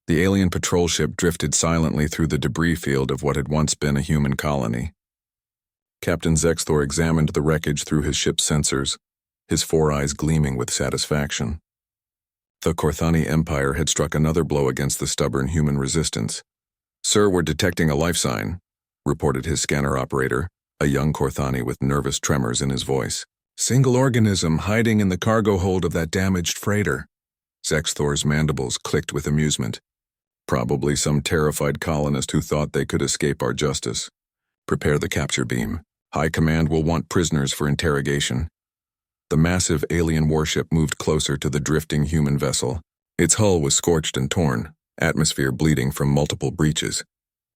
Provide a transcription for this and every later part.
The alien patrol ship drifted silently through the debris field of what had once been a human colony. Captain Zexthor examined the wreckage through his ship's sensors, his four eyes gleaming with satisfaction. The Korthani Empire had struck another blow against the stubborn human resistance. "Sir, we're detecting a life sign," reported his scanner operator, a young Korthani with nervous tremors in his voice. "Single organism hiding in the cargo hold of that damaged freighter." Zexthor's mandibles clicked with amusement. "Probably some terrified colonist who thought they could escape our justice. Prepare the capture beam. High Command will want prisoners for interrogation." The massive alien warship moved closer to the drifting human vessel. Its hull was scorched and torn, atmosphere bleeding from multiple breaches.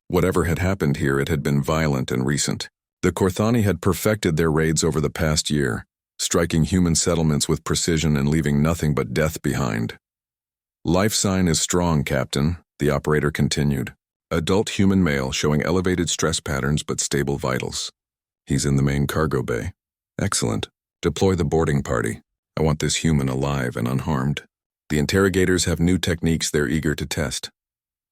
Whatever had happened here, it had been violent and recent. The Korthani had perfected their raids over the past year, striking human settlements with precision and leaving nothing but death behind. "Life sign is strong, Captain," the operator continued. "Adult human male showing elevated stress patterns but stable vitals. He's in the main cargo bay." "Excellent. Deploy the boarding party. I want this human alive and unharmed." The interrogators have new techniques they're eager to test.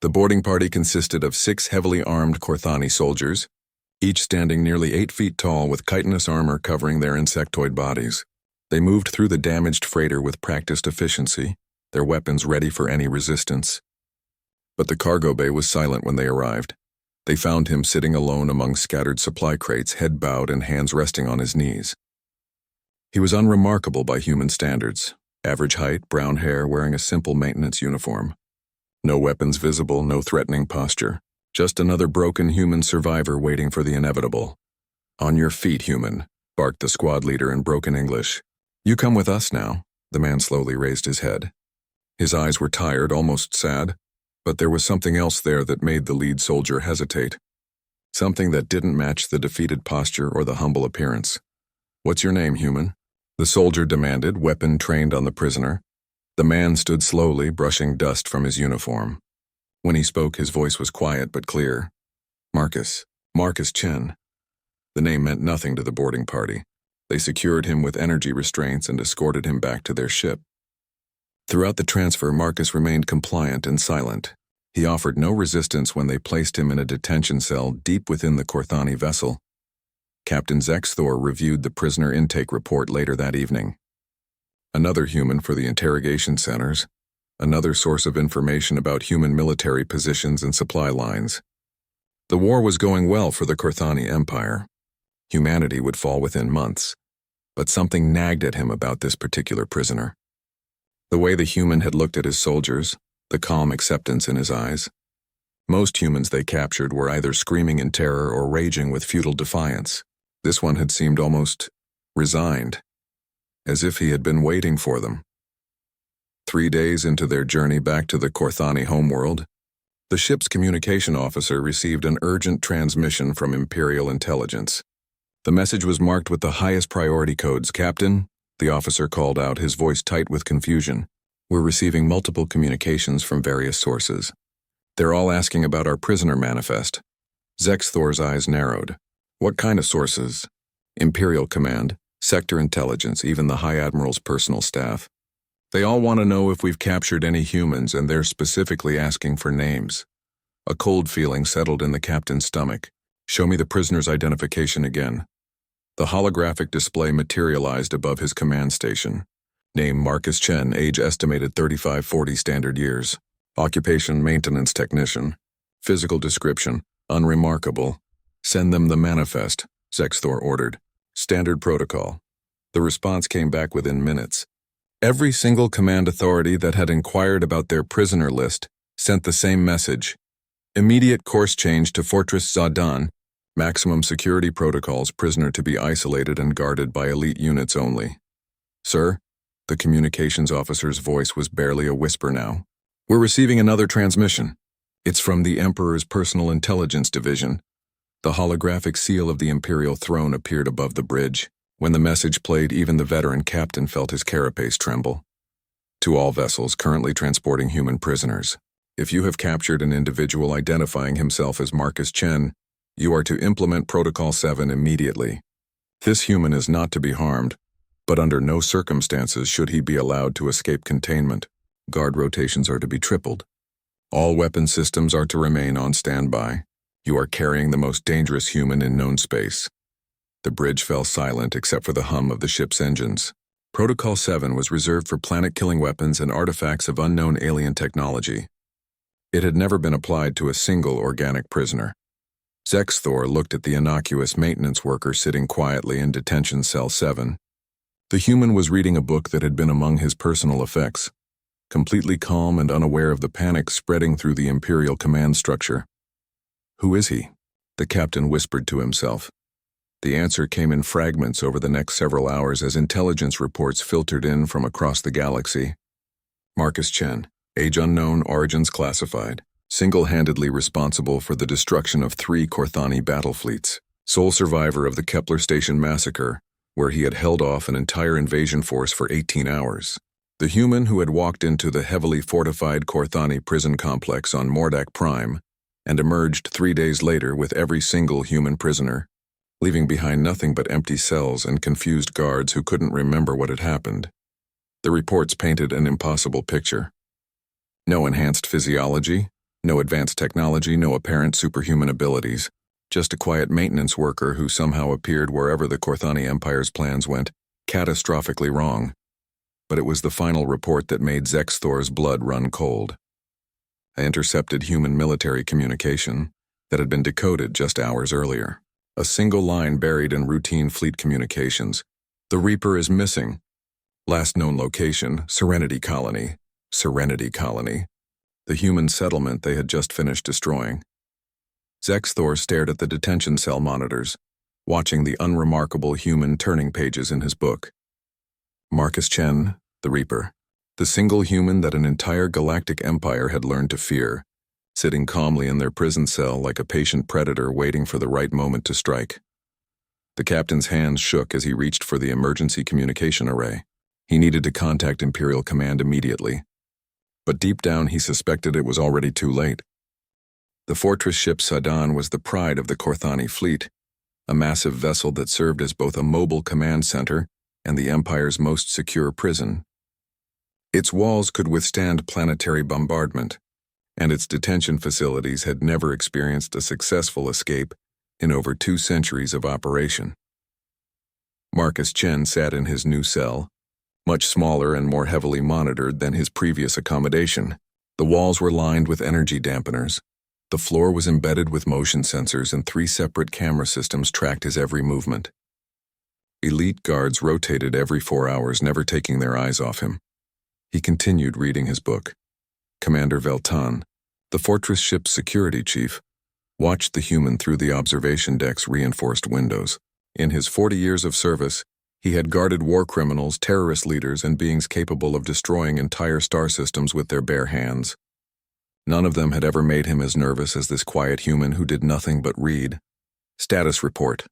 The boarding party consisted of 6 heavily armed Korthani soldiers, each standing nearly 8 feet tall with chitinous armor covering their insectoid bodies. They moved through the damaged freighter with practiced efficiency, their weapons ready for any resistance. But the cargo bay was silent when they arrived. They found him sitting alone among scattered supply crates, head bowed and hands resting on his knees. He was unremarkable by human standards. Average height, brown hair, wearing a simple maintenance uniform. No weapons visible, no threatening posture. Just another broken human survivor waiting for the inevitable. "On your feet, human," barked the squad leader in broken English. "You come with us now." The man slowly raised his head. His eyes were tired, almost sad, but there was something else there that made the lead soldier hesitate. Something that didn't match the defeated posture or the humble appearance. "What's your name, human?" the soldier demanded, weapon trained on the prisoner. The man stood slowly, brushing dust from his uniform. When he spoke, his voice was quiet but clear. Marcus Chen." The name meant nothing to the boarding party. They secured him with energy restraints and escorted him back to their ship. Throughout the transfer, Marcus remained compliant and silent. He offered no resistance when they placed him in a detention cell deep within the Korthani vessel. Captain Zexthor reviewed the prisoner intake report later that evening. Another human for the interrogation centers, another source of information about human military positions and supply lines. The war was going well for the Korthani Empire. Humanity would fall within months, but something nagged at him about this particular prisoner. The way the human had looked at his soldiers, the calm acceptance in his eyes. Most humans they captured were either screaming in terror or raging with futile defiance. This one had seemed almost resigned, as if he had been waiting for them. 3 days into their journey back to the Korthani homeworld, the ship's communication officer received an urgent transmission from Imperial Intelligence. The message was marked with the highest priority codes. "Captain," the officer called out, his voice tight with confusion. "We're receiving multiple communications from various sources. They're all asking about our prisoner manifest." Zexthor's eyes narrowed. "What kind of sources?" "Imperial Command, Sector Intelligence, even the High Admiral's personal staff. They all want to know if we've captured any humans, and they're specifically asking for names." A cold feeling settled in the captain's stomach. "Show me the prisoner's identification again." The holographic display materialized above his command station. Name Marcus Chen, age estimated 35-40 standard years. Occupation maintenance technician. Physical description, unremarkable. "Send them the manifest," Zexthor ordered. Standard protocol. The response came back within minutes. Every single command authority that had inquired about their prisoner list sent the same message. Immediate course change to Fortress Zadan. Maximum security protocols, prisoner to be isolated and guarded by elite units only. "Sir?" The communications officer's voice was barely a whisper now. "We're receiving another transmission. It's from the Emperor's Personal Intelligence Division." The holographic seal of the Imperial throne appeared above the bridge. When the message played, even the veteran captain felt his carapace tremble. "To all vessels currently transporting human prisoners. If you have captured an individual identifying himself as Marcus Chen, you are to implement Protocol 7 immediately. This human is not to be harmed, but under no circumstances should he be allowed to escape containment. Guard rotations are to be tripled. All weapon systems are to remain on standby. You are carrying the most dangerous human in known space. The bridge fell silent except for the hum of the ship's engines. Protocol 7 was reserved for planet-killing weapons and artifacts of unknown alien technology. It had never been applied to a single organic prisoner. Zexthor looked at the innocuous maintenance worker sitting quietly in detention cell 7. The human was reading a book that had been among his personal effects, completely calm and unaware of the panic spreading through the Imperial command structure. "Who is he?" the captain whispered to himself. The answer came in fragments over the next several hours as intelligence reports filtered in from across the galaxy. Marcus Chen, age unknown, origins classified, single-handedly responsible for the destruction of 3 Corthani battle fleets, sole survivor of the Kepler Station massacre, where he had held off an entire invasion force for 18 hours. The human who had walked into the heavily fortified Corthani prison complex on Mordak Prime and emerged 3 days later with every single human prisoner, leaving behind nothing but empty cells and confused guards who couldn't remember what had happened. The reports painted an impossible picture. No enhanced physiology, no advanced technology, no apparent superhuman abilities, just a quiet maintenance worker who somehow appeared wherever the Corthani Empire's plans went, catastrophically wrong. But it was the final report that made Zexthor's blood run cold. I intercepted human military communication that had been decoded just hours earlier. A single line buried in routine fleet communications. "The Reaper is missing. Last known location, Serenity Colony. Serenity Colony. The human settlement they had just finished destroying." Zexthor stared at the detention cell monitors, watching the unremarkable human turning pages in his book. Marcus Chen, the Reaper, the single human that an entire galactic empire had learned to fear, sitting calmly in their prison cell like a patient predator waiting for the right moment to strike. The captain's hands shook as he reached for the emergency communication array. He needed to contact Imperial Command immediately. But deep down he suspected it was already too late. The fortress ship Sadan was the pride of the Corthani fleet, a massive vessel that served as both a mobile command center and the Empire's most secure prison. Its walls could withstand planetary bombardment, and its detention facilities had never experienced a successful escape in over 2 centuries of operation. Marcus Chen sat in his new cell, much smaller and more heavily monitored than his previous accommodation. The walls were lined with energy dampeners. The floor was embedded with motion sensors, and 3 separate camera systems tracked his every movement. Elite guards rotated every 4 hours, never taking their eyes off him. He continued reading his book. Commander Veltan, the fortress ship's security chief, watched the human through the observation deck's reinforced windows. In his 40 years of service, he had guarded war criminals, terrorist leaders, and beings capable of destroying entire star systems with their bare hands. None of them had ever made him as nervous as this quiet human who did nothing but read. "Status report,"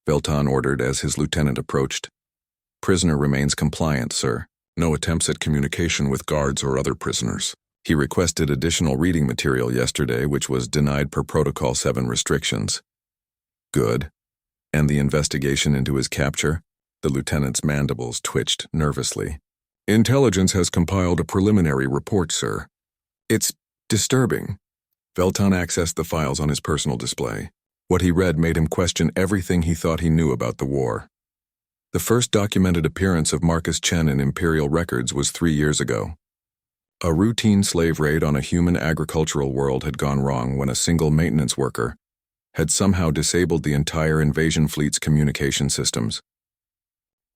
Veltan ordered as his lieutenant approached. "Prisoner remains compliant, sir. No attempts at communication with guards or other prisoners. He requested additional reading material yesterday, which was denied per Protocol 7 restrictions." "Good. And the investigation into his capture?" The lieutenant's mandibles twitched nervously. "Intelligence has compiled a preliminary report, sir. It's disturbing." Veltan accessed the files on his personal display. What he read made him question everything he thought he knew about the war. The first documented appearance of Marcus Chen in Imperial records was 3 years ago. A routine slave raid on a human agricultural world had gone wrong when a single maintenance worker had somehow disabled the entire invasion fleet's communication systems.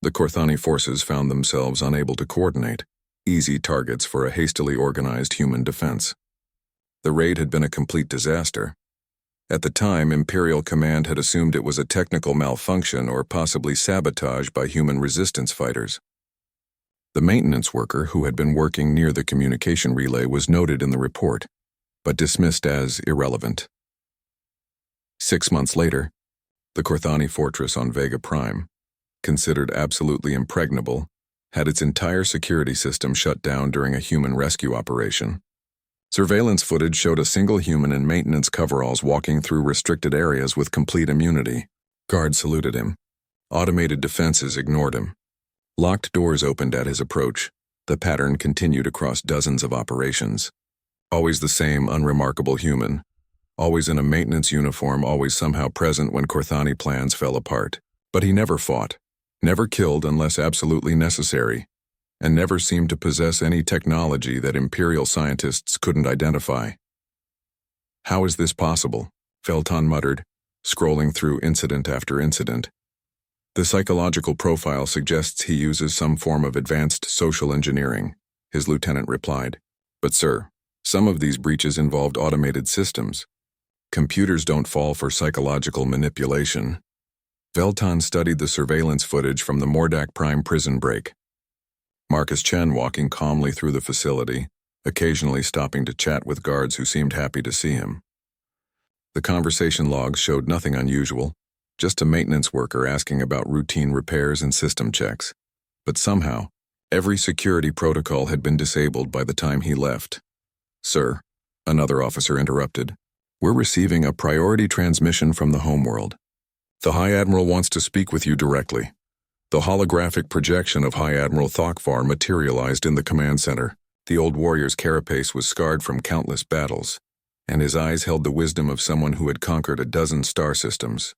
The Corthani forces found themselves unable to coordinate, easy targets for a hastily organized human defense. The raid had been a complete disaster. At the time, Imperial Command had assumed it was a technical malfunction or possibly sabotage by human resistance fighters. The maintenance worker who had been working near the communication relay was noted in the report, but dismissed as irrelevant. 6 months later, the Corthani fortress on Vega Prime, considered absolutely impregnable, had its entire security system shut down during a human rescue operation. Surveillance footage showed a single human in maintenance coveralls walking through restricted areas with complete immunity. Guards saluted him. Automated defenses ignored him. Locked doors opened at his approach. The pattern continued across dozens of operations. Always the same unremarkable human. Always in a maintenance uniform, always somehow present when Corthani plans fell apart. But he never fought, never killed unless absolutely necessary, and never seemed to possess any technology that Imperial scientists couldn't identify. How is this possible? Veltan muttered, scrolling through incident after incident. The psychological profile suggests he uses some form of advanced social engineering, his lieutenant replied. But sir, some of these breaches involved automated systems. Computers don't fall for psychological manipulation. Veltan studied the surveillance footage from the Mordak Prime prison break. Marcus Chen walking calmly through the facility, occasionally stopping to chat with guards who seemed happy to see him. The conversation logs showed nothing unusual, just a maintenance worker asking about routine repairs and system checks. But somehow, every security protocol had been disabled by the time he left. Sir, another officer interrupted, we're receiving a priority transmission from the homeworld. The High Admiral wants to speak with you directly. The holographic projection of High Admiral Thokvar materialized in the command center. The old warrior's carapace was scarred from countless battles, and his eyes held the wisdom of someone who had conquered a dozen star systems.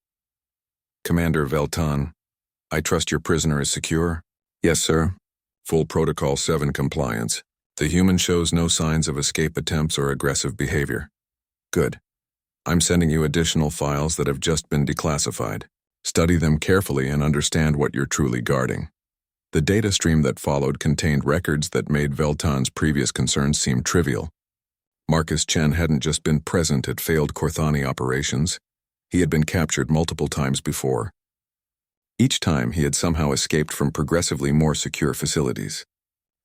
Commander Veltan, I trust your prisoner is secure? Yes, sir. Full Protocol 7 compliance. The human shows no signs of escape attempts or aggressive behavior. Good. I'm sending you additional files that have just been declassified. Study them carefully and understand what you're truly guarding. The data stream that followed contained records that made Veltan's previous concerns seem trivial. Marcus Chen hadn't just been present at failed Corthani operations. He had been captured multiple times before. Each time he had somehow escaped from progressively more secure facilities.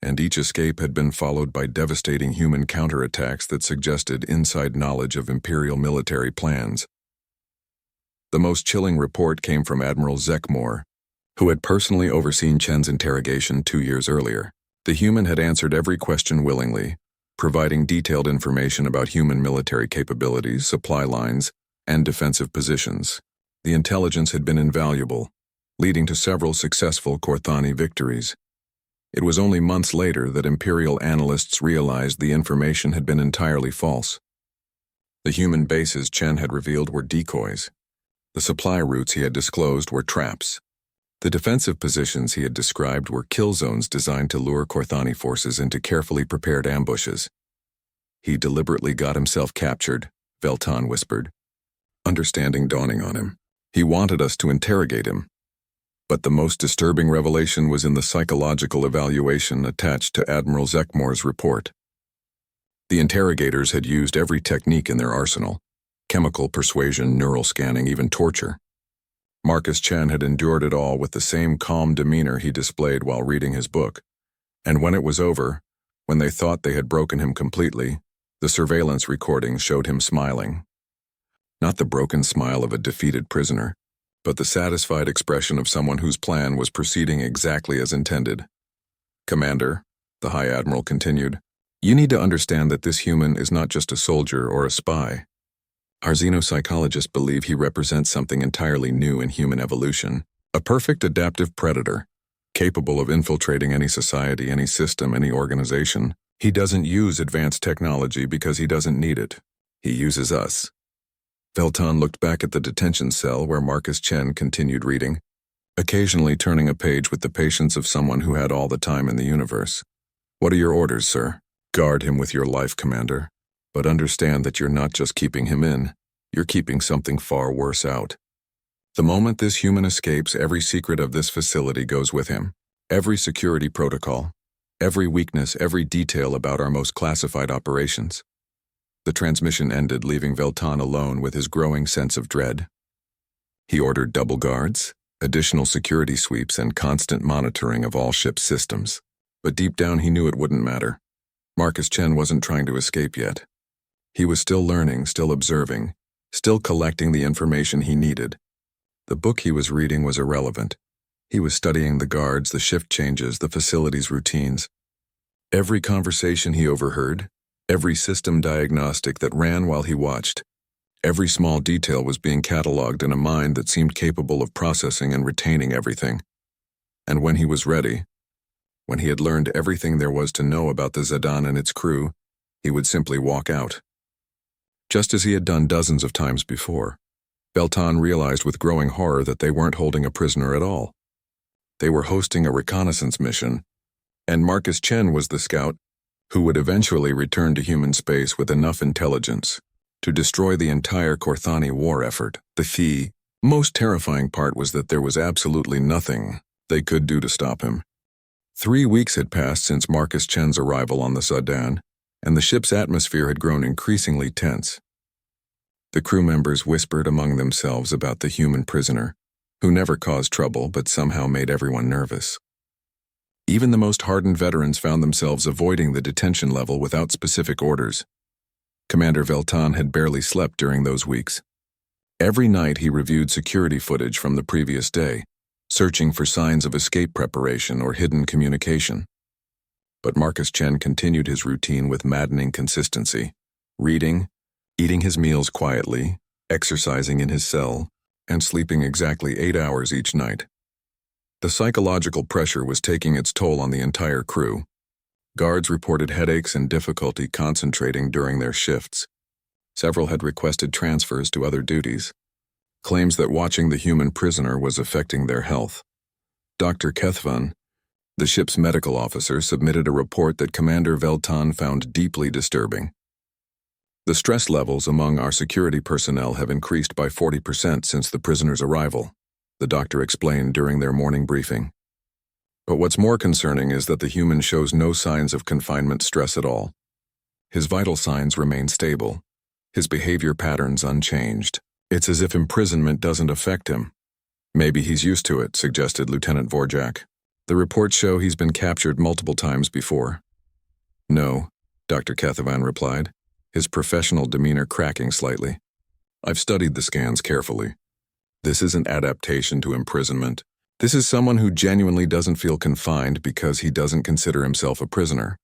And each escape had been followed by devastating human counterattacks that suggested inside knowledge of Imperial military plans. The most chilling report came from Admiral Zekmor, who had personally overseen Chen's interrogation 2 years earlier. The human had answered every question willingly, providing detailed information about human military capabilities, supply lines, and defensive positions. The intelligence had been invaluable, leading to several successful Corthani victories. It was only months later that Imperial analysts realized the information had been entirely false. The human bases Chen had revealed were decoys. The supply routes he had disclosed were traps. The defensive positions he had described were kill zones designed to lure Corthani forces into carefully prepared ambushes. He deliberately got himself captured, Veltan whispered, understanding dawning on him. He wanted us to interrogate him. But the most disturbing revelation was in the psychological evaluation attached to Admiral Zekmor's report. The interrogators had used every technique in their arsenal: chemical persuasion, neural scanning, even torture. Marcus Chen had endured it all with the same calm demeanor he displayed while reading his book. And when it was over, when they thought they had broken him completely, the surveillance recordings showed him smiling. Not the broken smile of a defeated prisoner, but the satisfied expression of someone whose plan was proceeding exactly as intended. Commander, the High Admiral continued, you need to understand that this human is not just a soldier or a spy. Our xenopsychologists believe he represents something entirely new in human evolution, a perfect adaptive predator, capable of infiltrating any society, any system, any organization. He doesn't use advanced technology because he doesn't need it. He uses us. Veltan looked back at the detention cell where Marcus Chen continued reading, occasionally turning a page with the patience of someone who had all the time in the universe. What are your orders, sir? Guard him with your life, Commander. But understand that you're not just keeping him in, you're keeping something far worse out. The moment this human escapes, every secret of this facility goes with him. Every security protocol, every weakness, every detail about our most classified operations. The transmission ended, leaving Veltan alone with his growing sense of dread. He ordered double guards, additional security sweeps, and constant monitoring of all ship systems. But deep down he knew it wouldn't matter. Marcus Chen wasn't trying to escape yet. He was still learning, still observing, still collecting the information he needed. The book he was reading was irrelevant. He was studying the guards, the shift changes, the facility's routines. Every conversation he overheard, every system diagnostic that ran while he watched, every small detail was being cataloged in a mind that seemed capable of processing and retaining everything. And when he was ready, when he had learned everything there was to know about the Zidane and its crew, He would simply walk out. Just as he had done dozens of times before, Beltan realized with growing horror that they weren't holding a prisoner at all. They were hosting a reconnaissance mission, and Marcus Chen was the scout who would eventually return to human space with enough intelligence to destroy the entire Korthani war effort. The most terrifying part was that there was absolutely nothing they could do to stop him. 3 weeks had passed since Marcus Chen's arrival on the Sudan, and the ship's atmosphere had grown increasingly tense. The crew members whispered among themselves about the human prisoner, who never caused trouble but somehow made everyone nervous. Even the most hardened veterans found themselves avoiding the detention level without specific orders. Commander Veltan had barely slept during those weeks. Every night he reviewed security footage from the previous day, searching for signs of escape preparation or hidden communication. But Marcus Chen continued his routine with maddening consistency, reading, eating his meals quietly, exercising in his cell, and sleeping exactly 8 hours each night. The psychological pressure was taking its toll on the entire crew. Guards reported headaches and difficulty concentrating during their shifts. Several had requested transfers to other duties. Claims that watching the human prisoner was affecting their health. Dr. Kethvan, the ship's medical officer, submitted a report that Commander Veltan found deeply disturbing. The stress levels among our security personnel have increased by 40% since the prisoner's arrival, the doctor explained during their morning briefing. But what's more concerning is that the human shows no signs of confinement stress at all. His vital signs remain stable, his behavior patterns unchanged. It's as if imprisonment doesn't affect him. Maybe he's used to it, suggested Lieutenant Vorjak. The reports show he's been captured multiple times before. No, Dr. Kethavan replied, his professional demeanor cracking slightly. I've studied the scans carefully. This isn't adaptation to imprisonment. This is someone who genuinely doesn't feel confined because he doesn't consider himself a prisoner.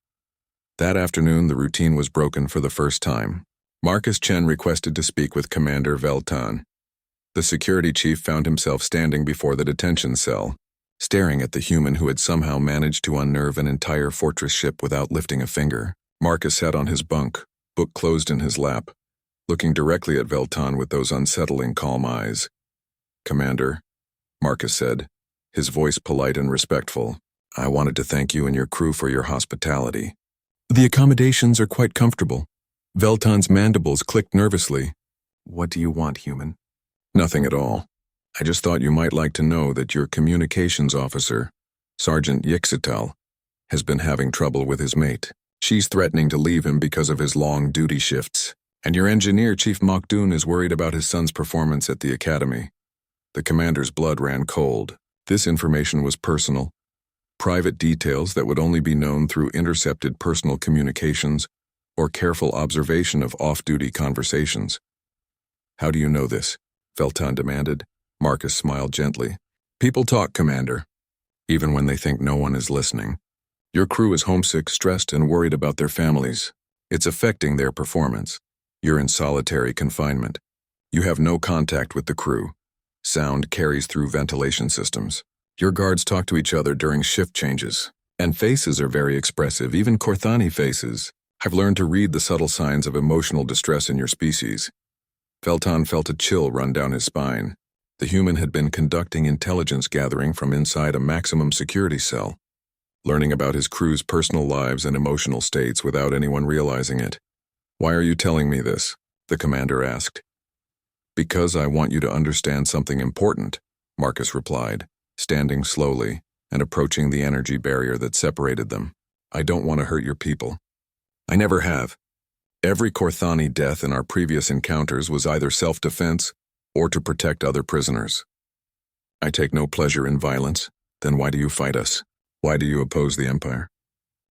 That afternoon, the routine was broken for the first time. Marcus Chen requested to speak with Commander Veltan. The security chief found himself standing before the detention cell, staring at the human who had somehow managed to unnerve an entire fortress ship without lifting a finger. Marcus sat on his bunk, book closed in his lap, looking directly at Veltan with those unsettling calm eyes. Commander, Marcus said, his voice polite and respectful, I wanted to thank you and your crew for your hospitality. The accommodations are quite comfortable. Veltan's mandibles clicked nervously. What do you want, human? Nothing at all. I just thought you might like to know that your communications officer, Sergeant Yixital, has been having trouble with his mate. She's threatening to leave him because of his long duty shifts. And your engineer, Chief Mokdun, is worried about his son's performance at the academy. The commander's blood ran cold. This information was personal. Private details that would only be known through intercepted personal communications or careful observation of off-duty conversations. How do you know this? Veltan demanded. Marcus smiled gently. People talk, Commander, even when they think no one is listening. Your crew is homesick, stressed, and worried about their families. It's affecting their performance. You're in solitary confinement. You have no contact with the crew. Sound carries through ventilation systems. Your guards talk to each other during shift changes. And faces are very expressive, even Korthani faces. I've learned to read the subtle signs of emotional distress in your species. Veltan felt a chill run down his spine. The human had been conducting intelligence gathering from inside a maximum security cell, learning about his crew's personal lives and emotional states without anyone realizing it. Why are you telling me this? The commander asked. Because I want you to understand something important, Marcus replied, standing slowly and approaching the energy barrier that separated them. I don't want to hurt your people. I never have. Every Korthani death in our previous encounters was either self-defense or to protect other prisoners. I take no pleasure in violence. Then why do you fight us? Why do you oppose the Empire?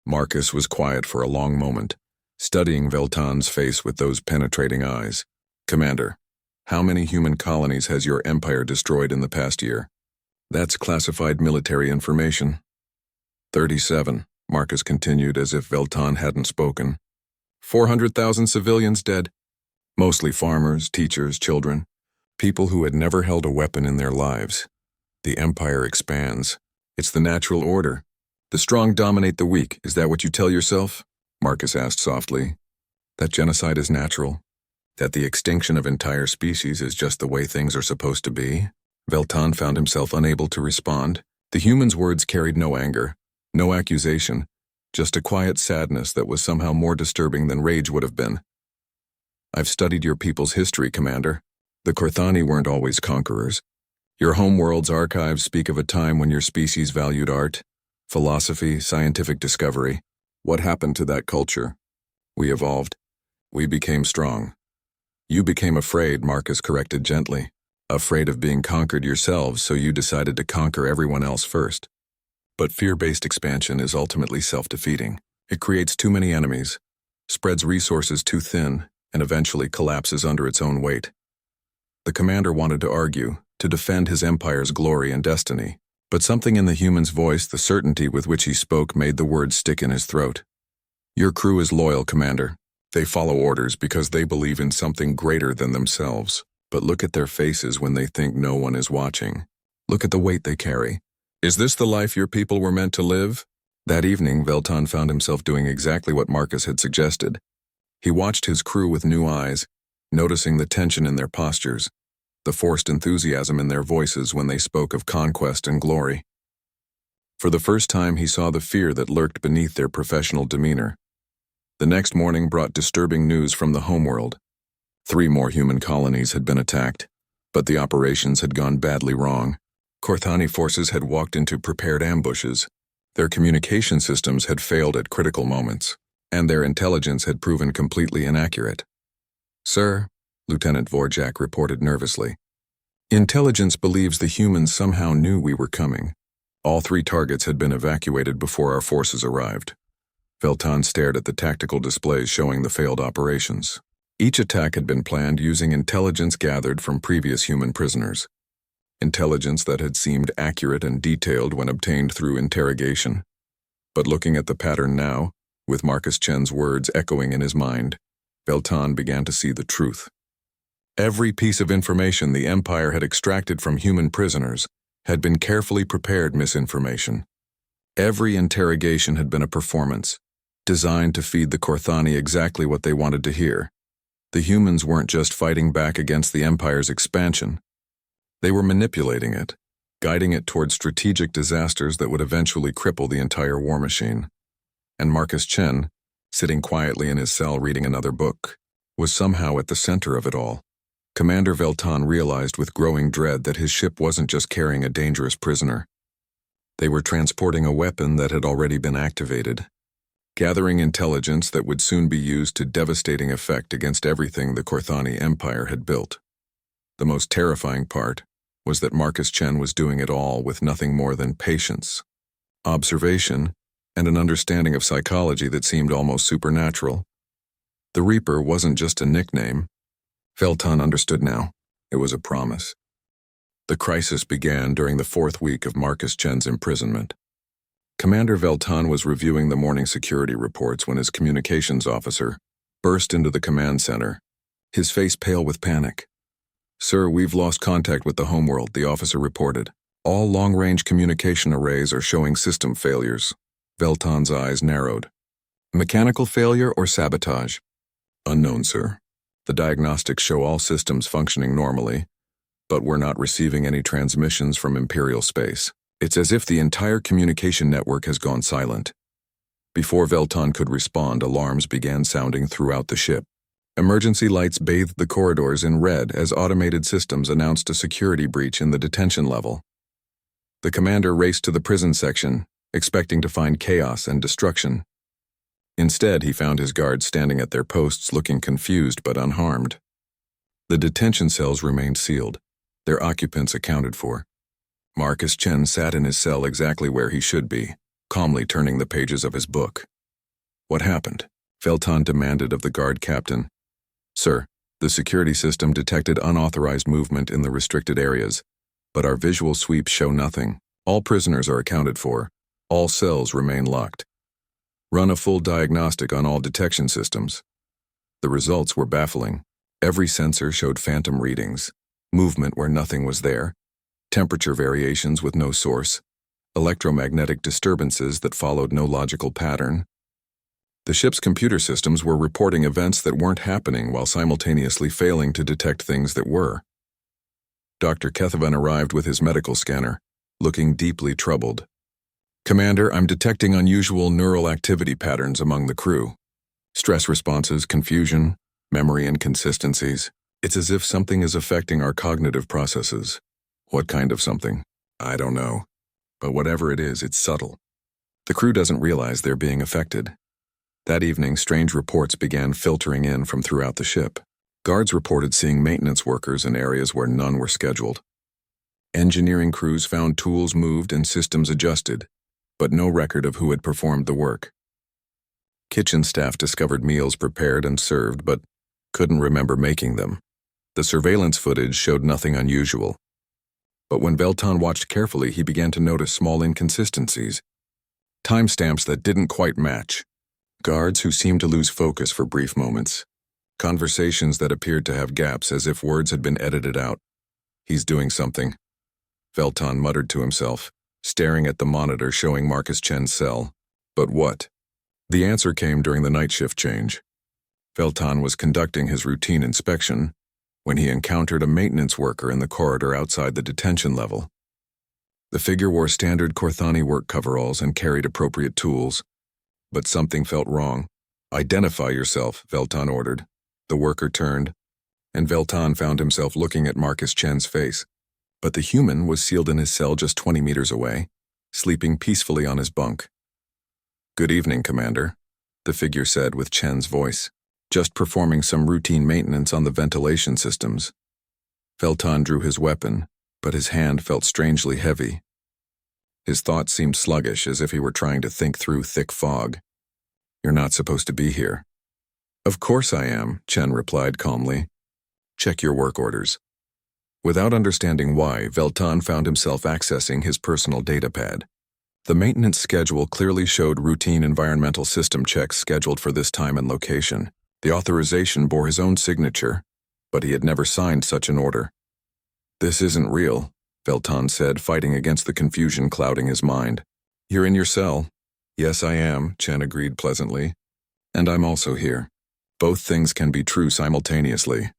Marcus was quiet for a long moment, studying Veltan's face with those penetrating eyes. Commander, how many human colonies has your Empire destroyed in the past year? That's classified military information. 37, Marcus continued as if Veltan hadn't spoken. 400,000 civilians dead. Mostly farmers, teachers, children. People who had never held a weapon in their lives. The Empire expands. It's the natural order. The strong dominate the weak. Is that what you tell yourself? Marcus asked softly. That genocide is natural? That the extinction of entire species is just the way things are supposed to be? Veltan found himself unable to respond. The human's words carried no anger, no accusation, just a quiet sadness that was somehow more disturbing than rage would have been. I've studied your people's history, Commander. The Korthani weren't always conquerors. Your homeworld's archives speak of a time when your species valued art, philosophy, scientific discovery. What happened to that culture? We evolved. We became strong. You became afraid, Marcus corrected gently. Afraid of being conquered yourselves, so you decided to conquer everyone else first. But fear-based expansion is ultimately self-defeating. It creates too many enemies, spreads resources too thin, and eventually collapses under its own weight. The commander wanted to argue, to defend his empire's glory and destiny, but something in the human's voice, the certainty with which he spoke, made the words stick in his throat. Your crew is loyal, Commander. They follow orders because they believe in something greater than themselves. But look at their faces when they think no one is watching. Look at the weight they carry. Is this the life your people were meant to live? That evening, Veltan found himself doing exactly what Marcus had suggested. He watched his crew with new eyes, noticing the tension in their postures, the forced enthusiasm in their voices when they spoke of conquest and glory. For the first time, he saw the fear that lurked beneath their professional demeanor. The next morning brought disturbing news from the homeworld. 3 more human colonies had been attacked, but the operations had gone badly wrong. Korthani forces had walked into prepared ambushes. Their communication systems had failed at critical moments, and their intelligence had proven completely inaccurate. Sir, Lieutenant Vorjak reported nervously. Intelligence believes the humans somehow knew we were coming. All 3 targets had been evacuated before our forces arrived. Veltan stared at the tactical displays showing the failed operations. Each attack had been planned using intelligence gathered from previous human prisoners. Intelligence that had seemed accurate and detailed when obtained through interrogation. But looking at the pattern now, with Marcus Chen's words echoing in his mind, Veltan began to see the truth. Every piece of information the Empire had extracted from human prisoners had been carefully prepared misinformation. Every interrogation had been a performance, designed to feed the Korthani exactly what they wanted to hear. The humans weren't just fighting back against the Empire's expansion. They were manipulating it, guiding it toward strategic disasters that would eventually cripple the entire war machine. And Marcus Chen, sitting quietly in his cell reading another book, was somehow at the center of it all. Commander Veltan realized with growing dread that his ship wasn't just carrying a dangerous prisoner. They were transporting a weapon that had already been activated, gathering intelligence that would soon be used to devastating effect against everything the Korthani Empire had built. The most terrifying part was that Marcus Chen was doing it all with nothing more than patience, observation, and an understanding of psychology that seemed almost supernatural. The Reaper wasn't just a nickname. Veltan understood now. It was a promise. The crisis began during the 4th week of Marcus Chen's imprisonment. Commander Veltan was reviewing the morning security reports when his communications officer burst into the command center, his face pale with panic. Sir, we've lost contact with the homeworld, the officer reported. All long-range communication arrays are showing system failures. Veltan's eyes narrowed. Mechanical failure or sabotage? Unknown, sir. The diagnostics show all systems functioning normally, but we're not receiving any transmissions from Imperial space. It's as if the entire communication network has gone silent. Before Veltan could respond, alarms began sounding throughout the ship. Emergency lights bathed the corridors in red as automated systems announced a security breach in the detention level. The commander raced to the prison section, expecting to find chaos and destruction. Instead, he found his guards standing at their posts looking confused but unharmed. The detention cells remained sealed, their occupants accounted for. Marcus Chen sat in his cell exactly where he should be, calmly turning the pages of his book. What happened? Veltan demanded of the guard captain. Sir, the security system detected unauthorized movement in the restricted areas, but our visual sweeps show nothing. All prisoners are accounted for. All cells remain locked. Run a full diagnostic on all detection systems. The results were baffling. Every sensor showed phantom readings, movement where nothing was there, temperature variations with no source, electromagnetic disturbances that followed no logical pattern. The ship's computer systems were reporting events that weren't happening while simultaneously failing to detect things that were. Dr. Kethavan arrived with his medical scanner, looking deeply troubled. "Commander, I'm detecting unusual neural activity patterns among the crew. Stress responses, confusion, memory inconsistencies. It's as if something is affecting our cognitive processes." "What kind of something?" "I don't know. But whatever it is, it's subtle. The crew doesn't realize they're being affected." That evening, strange reports began filtering in from throughout the ship. Guards reported seeing maintenance workers in areas where none were scheduled. Engineering crews found tools moved and systems adjusted, but no record of who had performed the work. Kitchen staff discovered meals prepared and served, but couldn't remember making them. The surveillance footage showed nothing unusual. But when Veltan watched carefully, he began to notice small inconsistencies. Timestamps that didn't quite match. Guards who seemed to lose focus for brief moments. Conversations that appeared to have gaps as if words had been edited out. "He's doing something," Veltan muttered to himself, staring at the monitor showing Marcus Chen's cell. But what? The answer came during the night shift change. Veltan was conducting his routine inspection when he encountered a maintenance worker in the corridor outside the detention level. The figure wore standard Korthani work coveralls and carried appropriate tools, but something felt wrong. "Identify yourself," Veltan ordered. The worker turned, and Veltan found himself looking at Marcus Chen's face. But the human was sealed in his cell just 20 meters away, sleeping peacefully on his bunk. "Good evening, Commander," the figure said with Chen's voice. "Just performing some routine maintenance on the ventilation systems." Veltan drew his weapon, but his hand felt strangely heavy. His thoughts seemed sluggish, as if he were trying to think through thick fog. "You're not supposed to be here." "Of course I am," Chen replied calmly. "Check your work orders." Without understanding why, Veltan found himself accessing his personal datapad. The maintenance schedule clearly showed routine environmental system checks scheduled for this time and location. The authorization bore his own signature, but he had never signed such an order. "This isn't real," Veltan said, fighting against the confusion clouding his mind. "You're in your cell." "Yes, I am," Chen agreed pleasantly. "And I'm also here. Both things can be true simultaneously."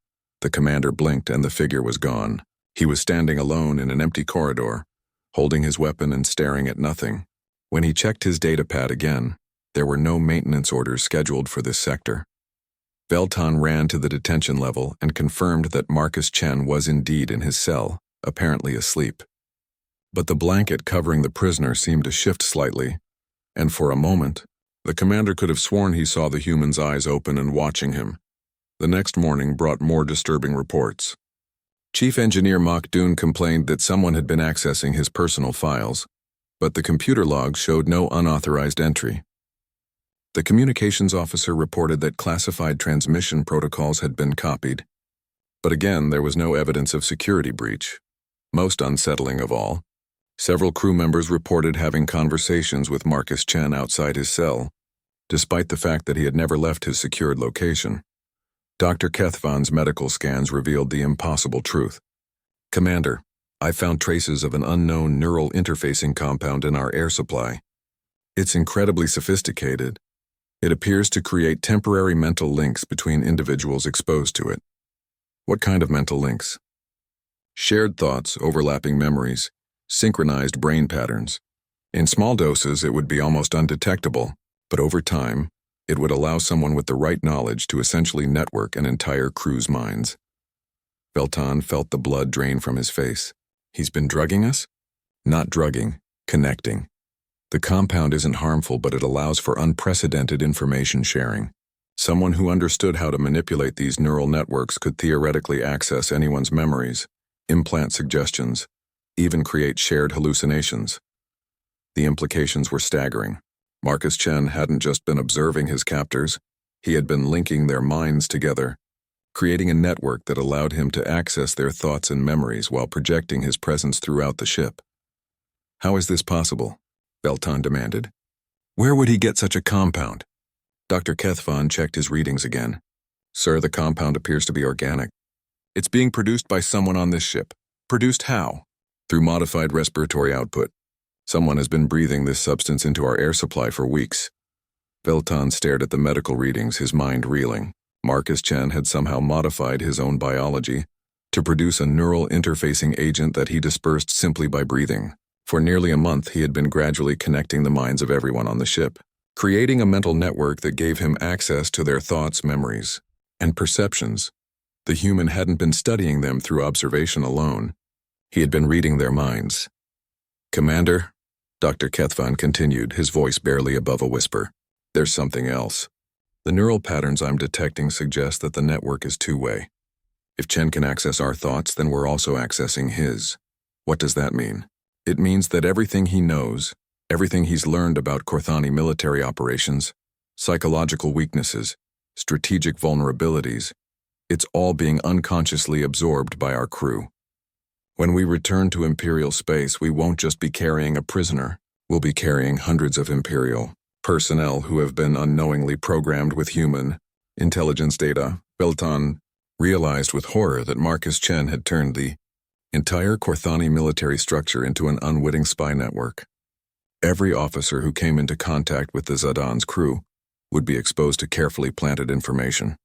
The commander blinked and the figure was gone. He was standing alone in an empty corridor, holding his weapon and staring at nothing. When he checked his datapad again, there were no maintenance orders scheduled for this sector. Veltan ran to the detention level and confirmed that Marcus Chen was indeed in his cell, apparently asleep. But the blanket covering the prisoner seemed to shift slightly, and for a moment, the commander could have sworn he saw the human's eyes open and watching him. The next morning brought more disturbing reports. Chief Engineer Makdoon complained that someone had been accessing his personal files, but the computer logs showed no unauthorized entry. The communications officer reported that classified transmission protocols had been copied, but again there was no evidence of security breach. Most unsettling of all, several crew members reported having conversations with Marcus Chen outside his cell, despite the fact that he had never left his secured location. Dr. Kethavan's medical scans revealed the impossible truth. "Commander, I found traces of an unknown neural interfacing compound in our air supply. It's incredibly sophisticated. It appears to create temporary mental links between individuals exposed to it." "What kind of mental links?" "Shared thoughts, overlapping memories, synchronized brain patterns. In small doses, it would be almost undetectable, but over time, it would allow someone with the right knowledge to essentially network an entire crew's minds." Veltan felt the blood drain from his face. "He's been drugging us?" "Not drugging, connecting. The compound isn't harmful, but it allows for unprecedented information sharing. Someone who understood how to manipulate these neural networks could theoretically access anyone's memories, implant suggestions, even create shared hallucinations." The implications were staggering. Marcus Chen hadn't just been observing his captors, he had been linking their minds together, creating a network that allowed him to access their thoughts and memories while projecting his presence throughout the ship. "How is this possible?" Veltan demanded. "Where would he get such a compound?" Dr. Kethavan checked his readings again. "Sir, the compound appears to be organic. It's being produced by someone on this ship." "Produced how?" "Through modified respiratory output. Someone has been breathing this substance into our air supply for weeks." Veltan stared at the medical readings, his mind reeling. Marcus Chen had somehow modified his own biology to produce a neural interfacing agent that he dispersed simply by breathing. For nearly a month, he had been gradually connecting the minds of everyone on the ship, creating a mental network that gave him access to their thoughts, memories, and perceptions. The human hadn't been studying them through observation alone. He had been reading their minds. "Commander," Dr. Kethvan continued, his voice barely above a whisper, "there's something else. The neural patterns I'm detecting suggest that the network is two-way. If Chen can access our thoughts, then we're also accessing his. What does that mean? It means that everything he knows, everything he's learned about Korthani military operations, psychological weaknesses, strategic vulnerabilities, it's all being unconsciously absorbed by our crew. When we return to Imperial space, we won't just be carrying a prisoner, we'll be carrying hundreds of Imperial personnel who have been unknowingly programmed with human intelligence data." Veltan realized with horror that Marcus Chen had turned the entire Korthani military structure into an unwitting spy network. Every officer who came into contact with the Zhadan's crew would be exposed to carefully planted information.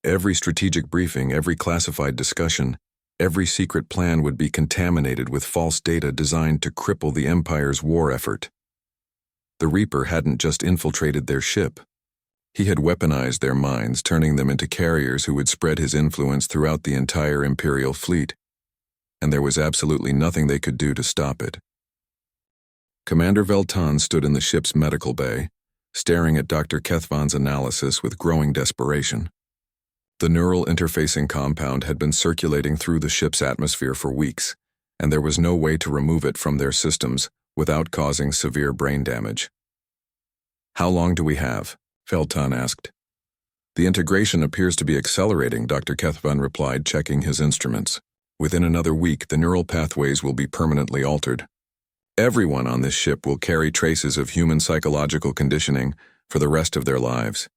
Every strategic briefing, every classified discussion, every secret plan would be contaminated with false data designed to cripple the Empire's war effort. The Reaper hadn't just infiltrated their ship. He had weaponized their minds, turning them into carriers who would spread his influence throughout the entire Imperial fleet. And there was absolutely nothing they could do to stop it. Commander Veltan stood in the ship's medical bay, staring at Dr. Kethvan's analysis with growing desperation. The neural interfacing compound had been circulating through the ship's atmosphere for weeks, and there was no way to remove it from their systems without causing severe brain damage. "How long do we have?" Veltan asked. "The integration appears to be accelerating," Dr. Kethvan replied, checking his instruments. "Within another week, the neural pathways will be permanently altered. Everyone on this ship will carry traces of human psychological conditioning for the rest of their lives."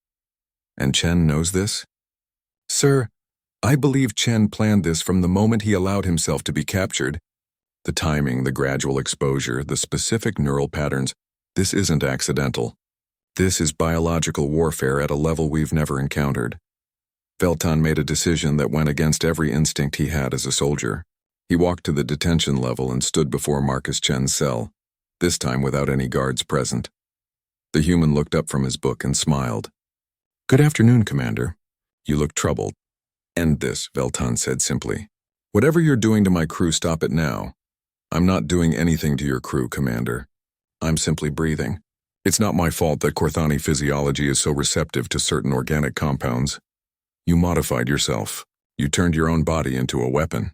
"And Chen knows this?" "Sir, I believe Chen planned this from the moment he allowed himself to be captured. The timing, the gradual exposure, the specific neural patterns, this isn't accidental. This is biological warfare at a level we've never encountered." Veltan made a decision that went against every instinct he had as a soldier. He walked to the detention level and stood before Marcus Chen's cell, this time without any guards present. The human looked up from his book and smiled. "Good afternoon, Commander. You look troubled." "End this," Veltan said simply. "Whatever you're doing to my crew, stop it now." "I'm not doing anything to your crew, Commander. I'm simply breathing. It's not my fault that Korthani physiology is so receptive to certain organic compounds. You modified yourself. You turned your own body into a weapon."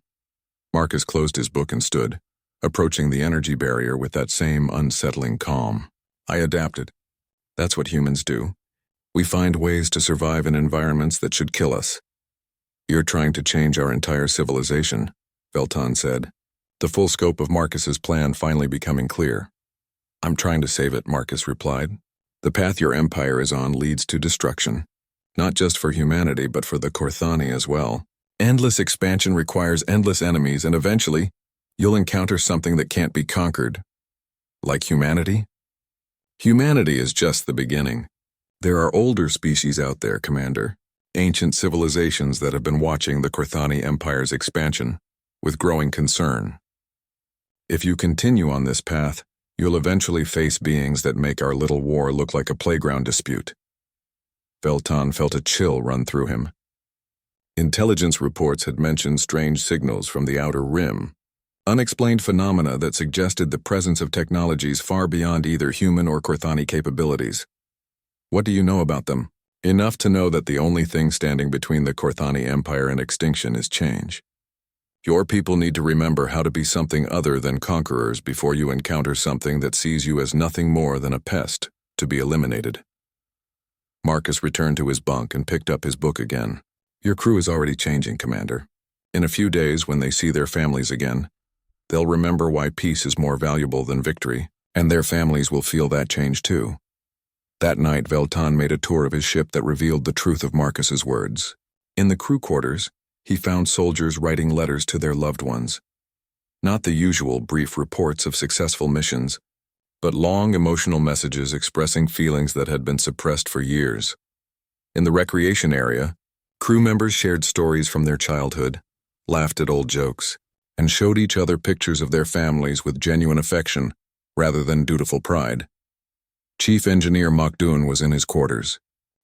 Marcus closed his book and stood, approaching the energy barrier with that same unsettling calm. "I adapted. That's what humans do. We find ways to survive in environments that should kill us." "You're trying to change our entire civilization," Veltan said, the full scope of Marcus's plan finally becoming clear. "I'm trying to save it," Marcus replied. "The path your empire is on leads to destruction, not just for humanity but for the Korthani as well. Endless expansion requires endless enemies, and eventually, you'll encounter something that can't be conquered." "Like humanity?" "Humanity is just the beginning. There are older species out there, Commander, ancient civilizations that have been watching the Korthani Empire's expansion with growing concern. If you continue on this path, you'll eventually face beings that make our little war look like a playground dispute." Veltan felt a chill run through him. Intelligence reports had mentioned strange signals from the outer rim, unexplained phenomena that suggested the presence of technologies far beyond either human or Korthani capabilities. "What do you know about them?" "Enough to know that the only thing standing between the Korthani Empire and extinction is change. Your people need to remember how to be something other than conquerors before you encounter something that sees you as nothing more than a pest to be eliminated." Marcus returned to his bunk and picked up his book again. "Your crew is already changing, Commander. In a few days, when they see their families again, they'll remember why peace is more valuable than victory, and their families will feel that change too." That night, Veltan made a tour of his ship that revealed the truth of Marcus's words. In the crew quarters, he found soldiers writing letters to their loved ones. Not the usual brief reports of successful missions, but long emotional messages expressing feelings that had been suppressed for years. In the recreation area, crew members shared stories from their childhood, laughed at old jokes, and showed each other pictures of their families with genuine affection rather than dutiful pride. Chief Engineer Makdun was in his quarters,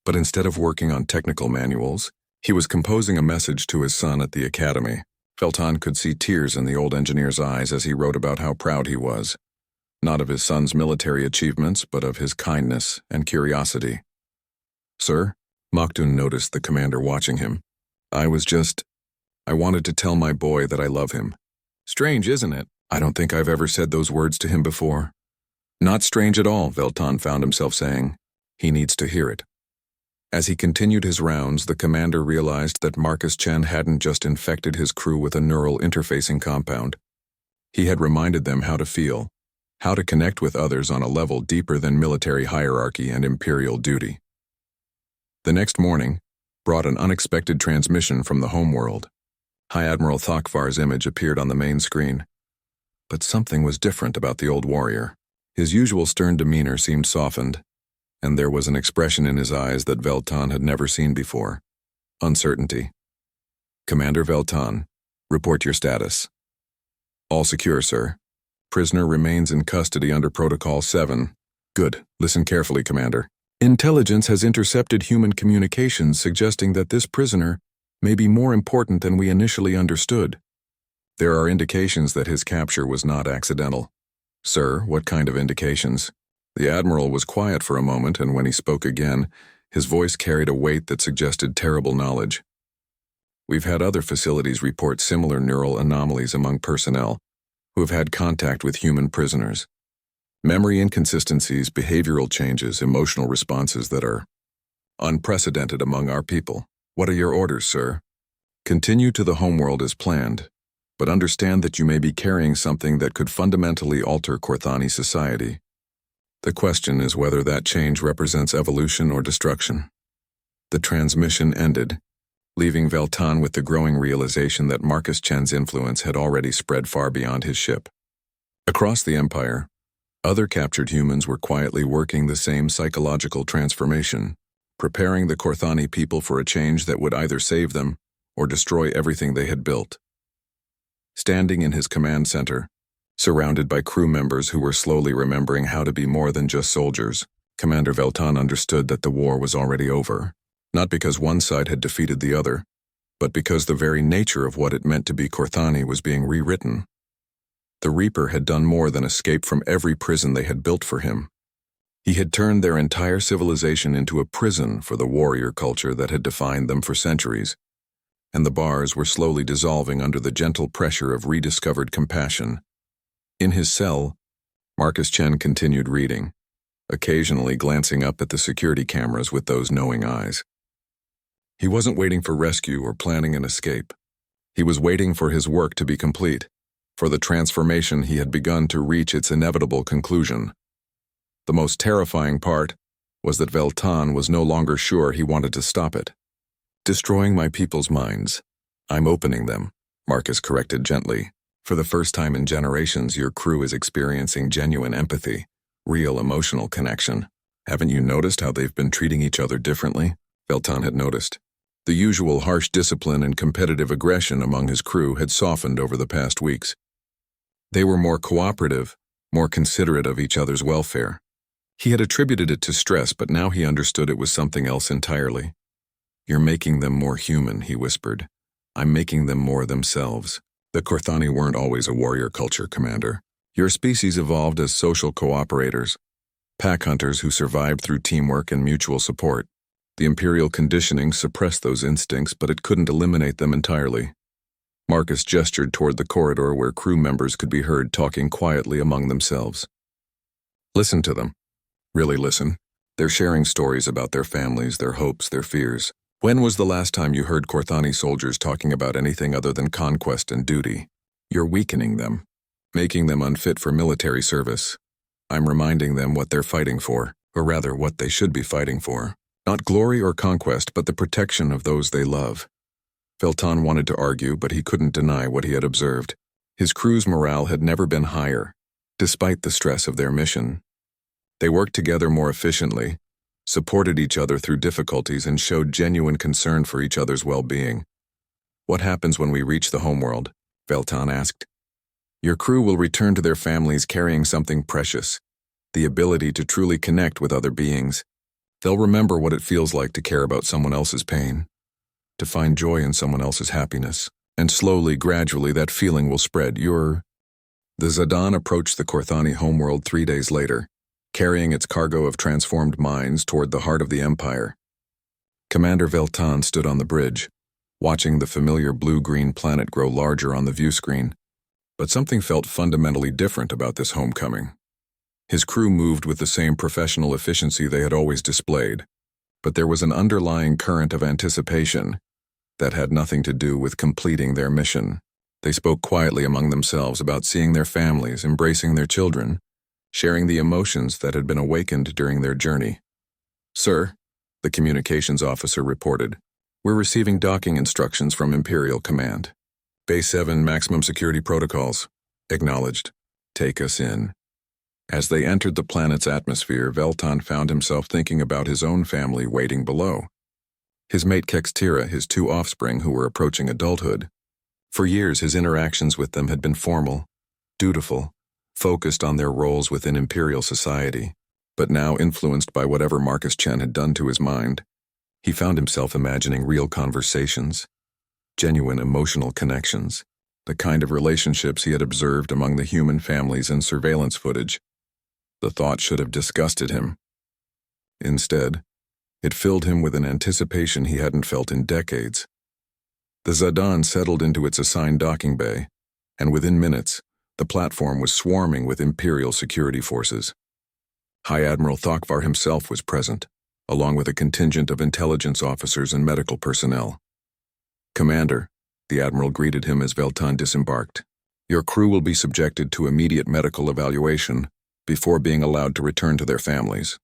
but instead of working on technical manuals, he was composing a message to his son at the academy. Veltan could see tears in the old engineer's eyes as he wrote about how proud he was, not of his son's military achievements, but of his kindness and curiosity. "Sir," Makdun noticed the commander watching him. I wanted to tell my boy that I love him." "Strange, isn't it? I don't think I've ever said those words to him before." "Not strange at all," Veltan found himself saying. "He needs to hear it." As he continued his rounds, the commander realized that Marcus Chen hadn't just infected his crew with a neural interfacing compound. He had reminded them how to feel, how to connect with others on a level deeper than military hierarchy and imperial duty. The next morning brought an unexpected transmission from the homeworld. High Admiral Thakvar's image appeared on the main screen. But something was different about the old warrior. His usual stern demeanor seemed softened, and there was an expression in his eyes that Veltan had never seen before: uncertainty. "Commander Veltan, report your status." "All secure, sir. Prisoner remains in custody under Protocol 7. "Good. Listen carefully, Commander. Intelligence has intercepted human communications suggesting that this prisoner may be more important than we initially understood. There are indications that his capture was not accidental." "Sir, what kind of indications?" The Admiral was quiet for a moment, and when he spoke again, his voice carried a weight that suggested terrible knowledge. "We've had other facilities report similar neural anomalies among personnel who have had contact with human prisoners. Memory inconsistencies, behavioral changes, emotional responses that are unprecedented among our people. What are your orders, sir?" "Continue to the homeworld as planned, but understand that you may be carrying something that could fundamentally alter Korthani society. The question is whether that change represents evolution or destruction." The transmission ended, leaving Veltan with the growing realization that Marcus Chen's influence had already spread far beyond his ship. Across the Empire, other captured humans were quietly working the same psychological transformation, preparing the Korthani people for a change that would either save them or destroy everything they had built. Standing in his command center, surrounded by crew members who were slowly remembering how to be more than just soldiers, Commander Veltan understood that the war was already over, not because one side had defeated the other, but because the very nature of what it meant to be Korthani was being rewritten. The Reaper had done more than escape from every prison they had built for him. He had turned their entire civilization into a prison for the warrior culture that had defined them for centuries, and the bars were slowly dissolving under the gentle pressure of rediscovered compassion. In his cell, Marcus Chen continued reading, occasionally glancing up at the security cameras with those knowing eyes. He wasn't waiting for rescue or planning an escape. He was waiting for his work to be complete, for the transformation he had begun to reach its inevitable conclusion. The most terrifying part was that Veltan was no longer sure he wanted to stop it. "Destroying my people's minds. I'm opening them," Marcus corrected gently. "For the first time in generations, your crew is experiencing genuine empathy, real emotional connection. Haven't you noticed how they've been treating each other differently?" Veltan had noticed. The usual harsh discipline and competitive aggression among his crew had softened over the past weeks. They were more cooperative, more considerate of each other's welfare. He had attributed it to stress, but now he understood it was something else entirely. "You're making them more human," he whispered. "I'm making them more themselves." The Korthani weren't always a warrior culture, Commander. Your species evolved as social cooperators, pack hunters who survived through teamwork and mutual support. The Imperial conditioning suppressed those instincts, but it couldn't eliminate them entirely. Marcus gestured toward the corridor where crew members could be heard talking quietly among themselves. "Listen to them. Really listen. They're sharing stories about their families, their hopes, their fears. When was the last time you heard Korthani soldiers talking about anything other than conquest and duty? You're weakening them, making them unfit for military service. I'm reminding them what they're fighting for, or rather what they should be fighting for. Not glory or conquest, but the protection of those they love." Veltan wanted to argue, but he couldn't deny what he had observed. His crew's morale had never been higher. Despite the stress of their mission, They worked together more efficiently, supported each other through difficulties, and showed genuine concern for each other's well-being. "What happens when we reach the homeworld?" Veltan asked. "Your crew will return to their families carrying something precious, the ability to truly connect with other beings. They'll remember what it feels like to care about someone else's pain, to find joy in someone else's happiness, and slowly, gradually, that feeling will spread. The Zhadan approached the Korthani homeworld 3 days later, carrying its cargo of transformed minds toward the heart of the Empire. Commander Veltan stood on the bridge, watching the familiar blue-green planet grow larger on the view screen, but something felt fundamentally different about this homecoming. His crew moved with the same professional efficiency they had always displayed, but there was an underlying current of anticipation that had nothing to do with completing their mission. They spoke quietly among themselves about seeing their families, embracing their children, sharing the emotions that had been awakened during their journey. "Sir," the communications officer reported, "we're receiving docking instructions from Imperial Command. Base 7 maximum security protocols. Acknowledged. Take us in." As they entered the planet's atmosphere, Veltan found himself thinking about his own family waiting below. His mate Kextira, his 2 offspring who were approaching adulthood. For years, his interactions with them had been formal, dutiful, focused on their roles within Imperial society, but now influenced by whatever Marcus Chen had done to his mind, he found himself imagining real conversations, genuine emotional connections, the kind of relationships he had observed among the human families in surveillance footage. The thought should have disgusted him. Instead, it filled him with an anticipation he hadn't felt in decades. The Zhadan settled into its assigned docking bay, and within minutes, the platform was swarming with Imperial security forces. High Admiral Thokvar himself was present, along with a contingent of intelligence officers and medical personnel. "Commander," the Admiral greeted him as Veltan disembarked, "your crew will be subjected to immediate medical evaluation before being allowed to return to their families.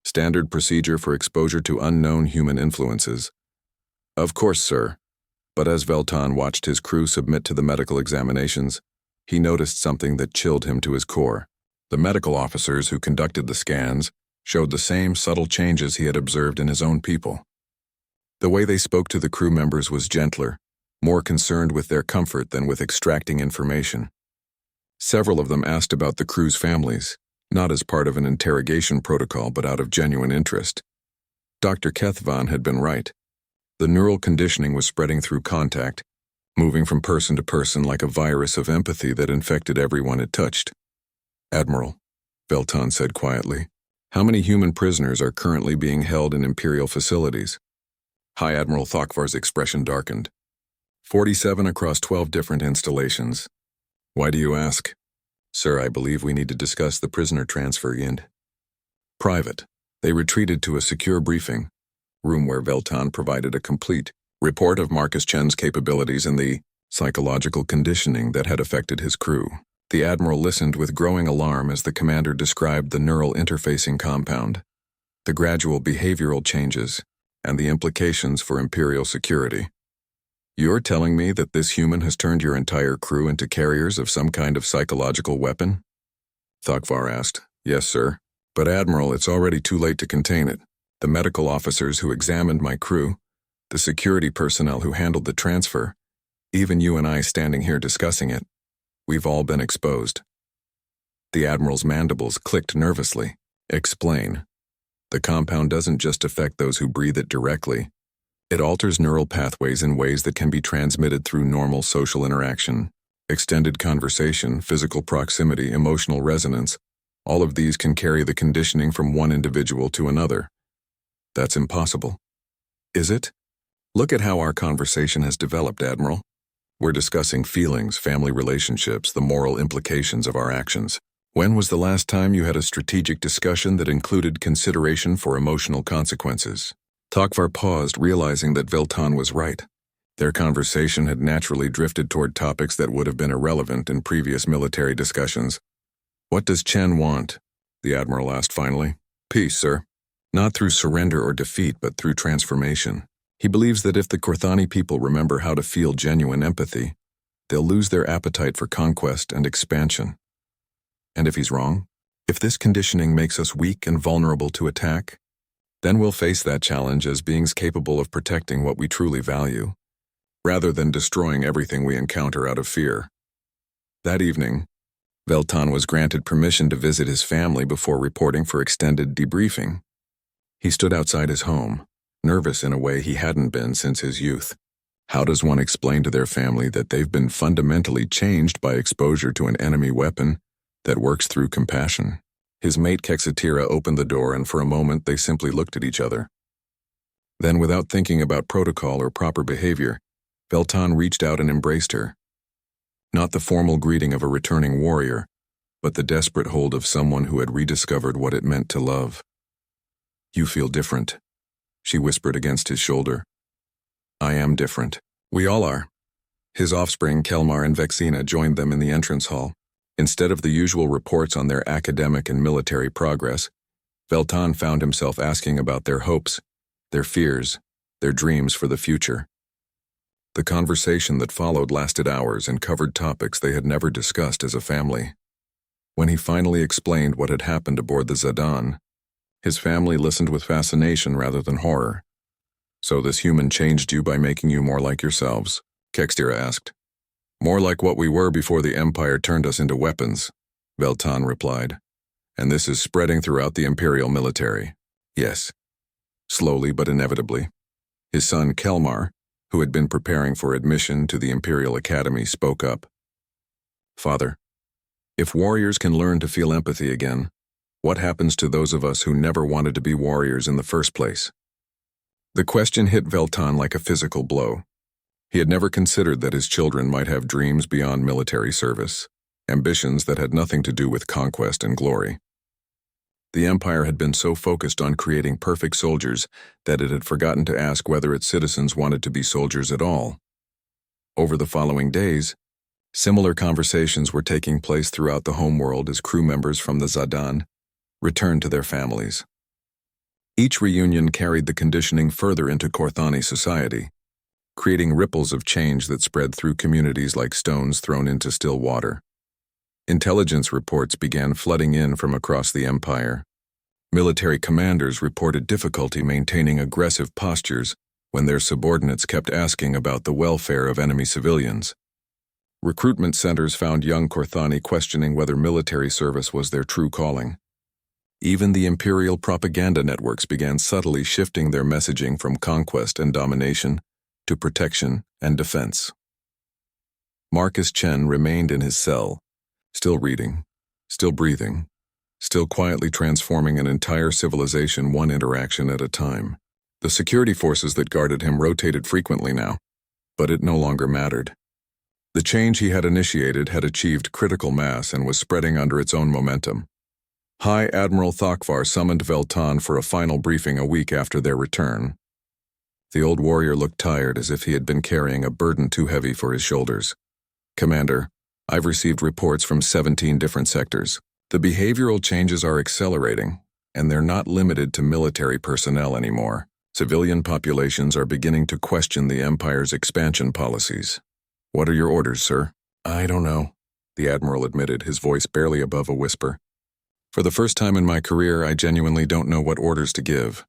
Standard procedure for exposure to unknown human influences." "Of course, sir." But as Veltan watched his crew submit to the medical examinations, he noticed something that chilled him to his core. The medical officers who conducted the scans showed the same subtle changes he had observed in his own people. The way they spoke to the crew members was gentler, more concerned with their comfort than with extracting information. Several of them asked about the crew's families, not as part of an interrogation protocol but out of genuine interest. Dr. Kethvan had been right. The neural conditioning was spreading through contact, moving from person to person like a virus of empathy that infected everyone it touched. "Admiral," Veltan said quietly, "how many human prisoners are currently being held in Imperial facilities?" High Admiral Thokvar's expression darkened. 47 across 12 different installations. "Why do you ask?" "Sir, I believe we need to discuss the prisoner transfer and..." Private. They retreated to a secure briefing room where Veltan provided a complete report of Marcus Chen's capabilities and the psychological conditioning that had affected his crew. The Admiral listened with growing alarm as the commander described the neural interfacing compound, the gradual behavioral changes, and the implications for Imperial security. "You're telling me that this human has turned your entire crew into carriers of some kind of psychological weapon?" Thokvar asked. "Yes, sir. But Admiral, it's already too late to contain it. The medical officers who examined my crew, the security personnel who handled the transfer, even you and I standing here discussing it, we've all been exposed." The Admiral's mandibles clicked nervously. "Explain." "The compound doesn't just affect those who breathe it directly. It alters neural pathways in ways that can be transmitted through normal social interaction, extended conversation, physical proximity, emotional resonance. All of these can carry the conditioning from one individual to another." "That's impossible." "Is it? Look at how our conversation has developed, Admiral. We're discussing feelings, family relationships, the moral implications of our actions. When was the last time you had a strategic discussion that included consideration for emotional consequences?" Thokvar paused, realizing that Veltan was right. Their conversation had naturally drifted toward topics that would have been irrelevant in previous military discussions. "What does Chen want?" the Admiral asked finally. "Peace, sir. Not through surrender or defeat, but through transformation. He believes that if the Korthani people remember how to feel genuine empathy, they'll lose their appetite for conquest and expansion." "And if he's wrong?" If this conditioning makes us weak and vulnerable to attack, then we'll face that challenge as beings capable of protecting what we truly value, rather than destroying everything we encounter out of fear. That evening, Veltan was granted permission to visit his family before reporting for extended debriefing. He stood outside his home, nervous in a way he hadn't been since his youth. How does one explain to their family that they've been fundamentally changed by exposure to an enemy weapon that works through compassion? His mate Kexatira opened the door, and for a moment they simply looked at each other. Then, without thinking about protocol or proper behavior, Veltan reached out and embraced her. Not the formal greeting of a returning warrior, but the desperate hold of someone who had rediscovered what it meant to love. "You feel different," she whispered against his shoulder. "I am different. We all are." His offspring, Kelmar and Vexina, joined them in the entrance hall. Instead of the usual reports on their academic and military progress, Veltan found himself asking about their hopes, their fears, their dreams for the future. The conversation that followed lasted hours and covered topics they had never discussed as a family. When he finally explained what had happened aboard the Zadan, his family listened with fascination rather than horror. "So this human changed you by making you more like yourselves?" Kextira asked. "More like what we were before the Empire turned us into weapons," Veltan replied. "And this is spreading throughout the Imperial military." "Yes." Slowly but inevitably. His son Kelmar, who had been preparing for admission to the Imperial Academy, spoke up. "Father, if warriors can learn to feel empathy again, what happens to those of us who never wanted to be warriors in the first place?" The question hit Veltan like a physical blow. He had never considered that his children might have dreams beyond military service, ambitions that had nothing to do with conquest and glory. The Empire had been so focused on creating perfect soldiers that it had forgotten to ask whether its citizens wanted to be soldiers at all. Over the following days, similar conversations were taking place throughout the homeworld as crew members from the Zadan returned to their families. Each reunion carried the conditioning further into Korthani society, creating ripples of change that spread through communities like stones thrown into still water. Intelligence reports began flooding in from across the Empire. Military commanders reported difficulty maintaining aggressive postures when their subordinates kept asking about the welfare of enemy civilians. Recruitment centers found young Korthani questioning whether military service was their true calling. Even the Imperial propaganda networks began subtly shifting their messaging from conquest and domination to protection and defense. Marcus Chen remained in his cell, still reading, still breathing, still quietly transforming an entire civilization one interaction at a time. The security forces that guarded him rotated frequently now, but it no longer mattered. The change he had initiated had achieved critical mass and was spreading under its own momentum. High Admiral Thokvar summoned Veltan for a final briefing a week after their return. The old warrior looked tired, as if he had been carrying a burden too heavy for his shoulders. "Commander, I've received reports from 17 different sectors. The behavioral changes are accelerating, and they're not limited to military personnel anymore. Civilian populations are beginning to question the Empire's expansion policies." "What are your orders, sir?" "I don't know," the Admiral admitted, his voice barely above a whisper. "For the first time in my career, I genuinely don't know what orders to give.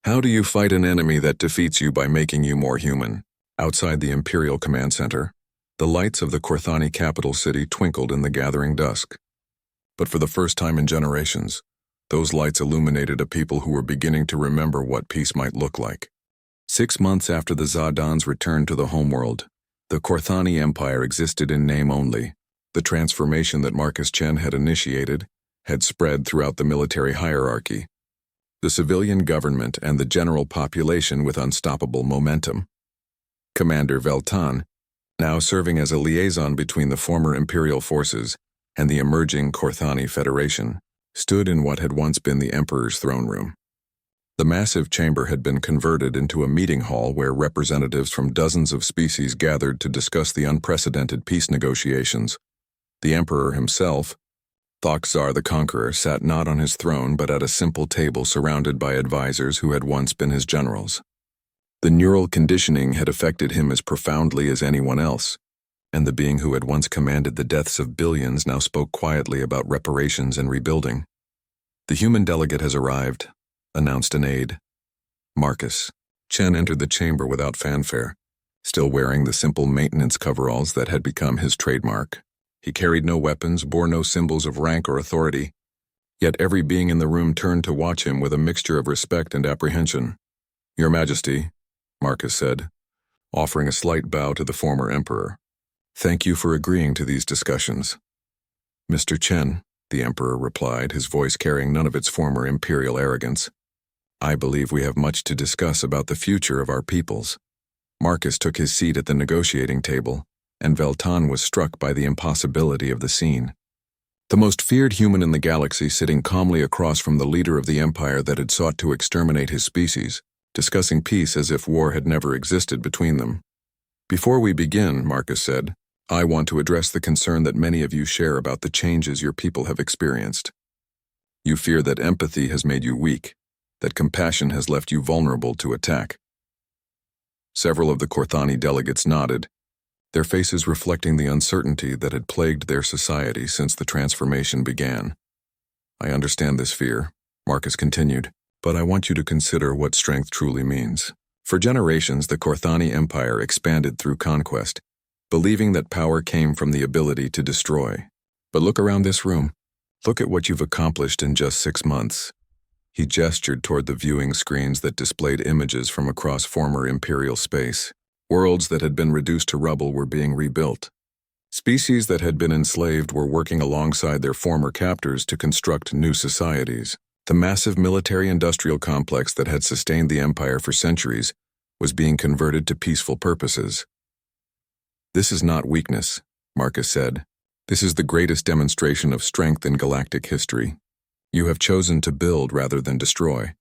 How do you fight an enemy that defeats you by making you more human?" Outside the Imperial Command Center, the lights of the Korthani capital city twinkled in the gathering dusk. But for the first time in generations, those lights illuminated a people who were beginning to remember what peace might look like. 6 months after the Zadan's return to the homeworld, the Korthani Empire existed in name only. The transformation that Marcus Chen had initiated had spread throughout the military hierarchy, the civilian government, and the general population with unstoppable momentum. Commander Veltan, now serving as a liaison between the former Imperial forces and the emerging Korthani Federation, stood in what had once been the Emperor's throne room. The massive chamber had been converted into a meeting hall where representatives from dozens of species gathered to discuss the unprecedented peace negotiations. The Emperor himself, Thokzar the Conqueror, sat not on his throne but at a simple table surrounded by advisors who had once been his generals. The neural conditioning had affected him as profoundly as anyone else, and the being who had once commanded the deaths of billions now spoke quietly about reparations and rebuilding. "The human delegate has arrived," announced an aide. Marcus. Chen entered the chamber without fanfare, still wearing the simple maintenance coveralls that had become his trademark. He carried no weapons, bore no symbols of rank or authority, yet every being in the room turned to watch him with a mixture of respect and apprehension. "Your Majesty," Marcus said, offering a slight bow to the former emperor. "Thank you for agreeing to these discussions." "Mr. Chen," the emperor replied, his voice carrying none of its former imperial arrogance, "I believe we have much to discuss about the future of our peoples." Marcus took his seat at the negotiating table, and Veltan was struck by the impossibility of the scene. The most feared human in the galaxy sitting calmly across from the leader of the empire that had sought to exterminate his species, discussing peace as if war had never existed between them. "Before we begin," Marcus said, "I want to address the concern that many of you share about the changes your people have experienced. You fear that empathy has made you weak, that compassion has left you vulnerable to attack." Several of the Korthani delegates nodded, their faces reflecting the uncertainty that had plagued their society since the transformation began. "I understand this fear," Marcus continued, "but I want you to consider what strength truly means. For generations, the Korthani Empire expanded through conquest, believing that power came from the ability to destroy. But look around this room. Look at what you've accomplished in just 6 months. He gestured toward the viewing screens that displayed images from across former imperial space. Worlds that had been reduced to rubble were being rebuilt. Species that had been enslaved were working alongside their former captors to construct new societies. The massive military-industrial complex that had sustained the empire for centuries was being converted to peaceful purposes. "This is not weakness," Marcus said. "This is the greatest demonstration of strength in galactic history. You have chosen to build rather than destroy,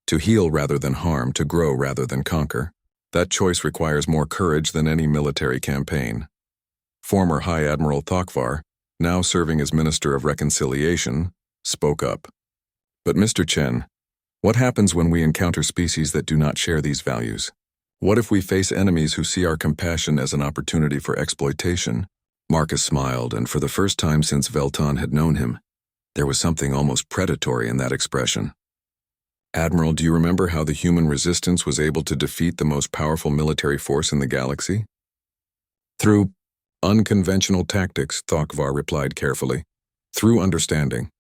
to heal rather than harm, to grow rather than conquer. That choice requires more courage than any military campaign." Former High Admiral Thokvar, now serving as Minister of Reconciliation, spoke up. "But Mr. Chen, what happens when we encounter species that do not share these values? What if we face enemies who see our compassion as an opportunity for exploitation?" Marcus smiled, and for the first time since Veltan had known him, there was something almost predatory in that expression. "Admiral, do you remember how the human resistance was able to defeat the most powerful military force in the galaxy?" "Through unconventional tactics," Thokvar replied carefully. "Through understanding.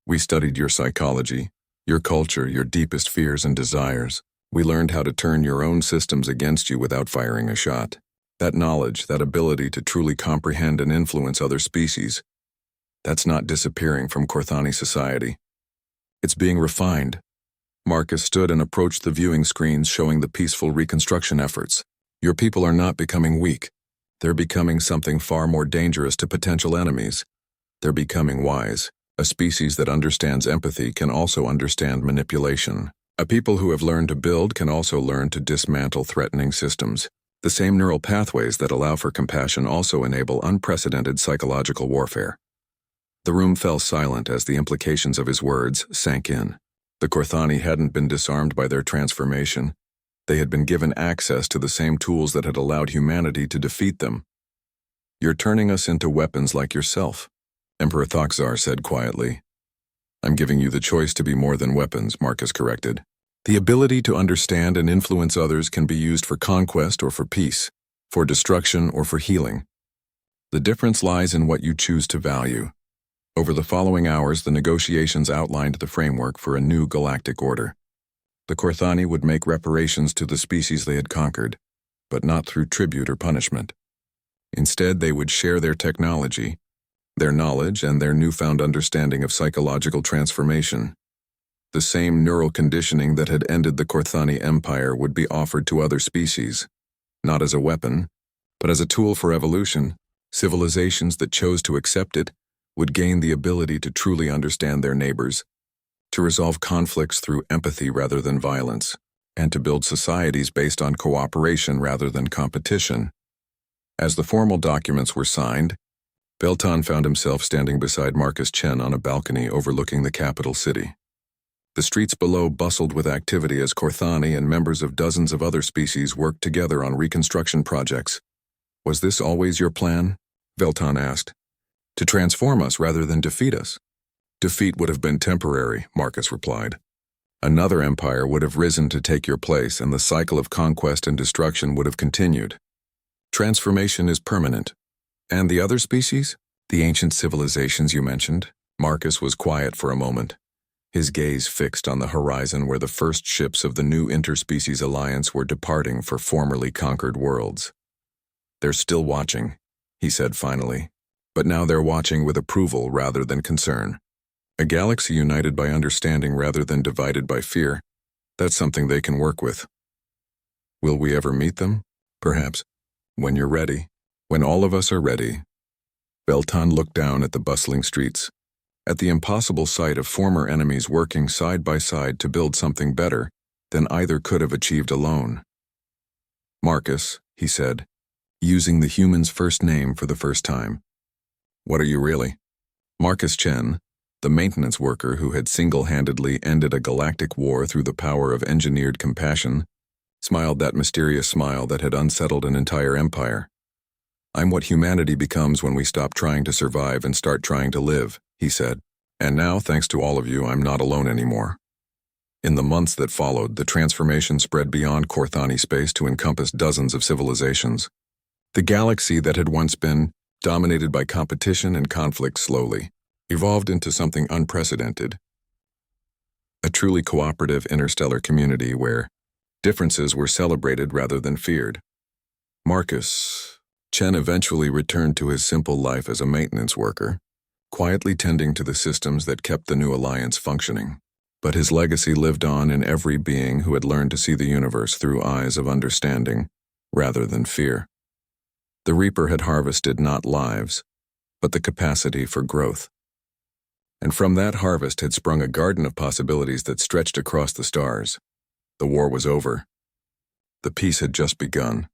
We studied your psychology, your culture, your deepest fears and desires. We learned how to turn your own systems against you without firing a shot. That knowledge, that ability to truly comprehend and influence other species, that's not disappearing from Korthani society. It's being refined." Marcus stood and approached the viewing screens showing the peaceful reconstruction efforts. "Your people are not becoming weak. They're becoming something far more dangerous to potential enemies. They're becoming wise. A species that understands empathy can also understand manipulation. A people who have learned to build can also learn to dismantle threatening systems. The same neural pathways that allow for compassion also enable unprecedented psychological warfare." The room fell silent as the implications of his words sank in. The Korthani hadn't been disarmed by their transformation. They had been given access to the same tools that had allowed humanity to defeat them. "You're turning us into weapons like yourself," Emperor Thokzar said quietly. "I'm giving you the choice to be more than weapons," Marcus corrected. "The ability to understand and influence others can be used for conquest or for peace, for destruction or for healing. The difference lies in what you choose to value." Over the following hours, the negotiations outlined the framework for a new galactic order. The Korthani would make reparations to the species they had conquered, but not through tribute or punishment. Instead, they would share their technology, their knowledge, and their newfound understanding of psychological transformation. The same neural conditioning that had ended the Korthani Empire would be offered to other species, not as a weapon, but as a tool for evolution. Civilizations that chose to accept it would gain the ability to truly understand their neighbors, to resolve conflicts through empathy rather than violence, and to build societies based on cooperation rather than competition. As the formal documents were signed, Veltan found himself standing beside Marcus Chen on a balcony overlooking the capital city. The streets below bustled with activity as Korthani and members of dozens of other species worked together on reconstruction projects. "Was this always your plan?" Veltan asked. To transform us rather than defeat us. Defeat would have been temporary, Marcus replied. Another empire would have risen to take your place, and the cycle of conquest and destruction would have continued. Transformation is permanent. And the other species? The ancient civilizations you mentioned? Marcus was quiet for a moment, his gaze fixed on the horizon where the first ships of the new interspecies alliance were departing for formerly conquered worlds. They're still watching, he said finally, but now they're watching with approval rather than concern. A galaxy united by understanding rather than divided by fear, that's something they can work with. Will we ever meet them? Perhaps. When you're ready. When all of us are ready. Veltan looked down at the bustling streets, at the impossible sight of former enemies working side by side to build something better than either could have achieved alone. Marcus, he said, using the human's first name for the first time. What are you really? Marcus Chen, the maintenance worker who had single-handedly ended a galactic war through the power of engineered compassion, smiled that mysterious smile that had unsettled an entire empire. I'm what humanity becomes when we stop trying to survive and start trying to live, he said. And now, thanks to all of you, I'm not alone anymore. In the months that followed, the transformation spread beyond Korthani space to encompass dozens of civilizations. The galaxy that had once been dominated by competition and conflict slowly evolved into something unprecedented. A truly cooperative interstellar community where differences were celebrated rather than feared. Marcus Chen eventually returned to his simple life as a maintenance worker, quietly tending to the systems that kept the new alliance functioning. But his legacy lived on in every being who had learned to see the universe through eyes of understanding rather than fear. The Reaper had harvested not lives, but the capacity for growth. And from that harvest had sprung a garden of possibilities that stretched across the stars. The war was over. The peace had just begun.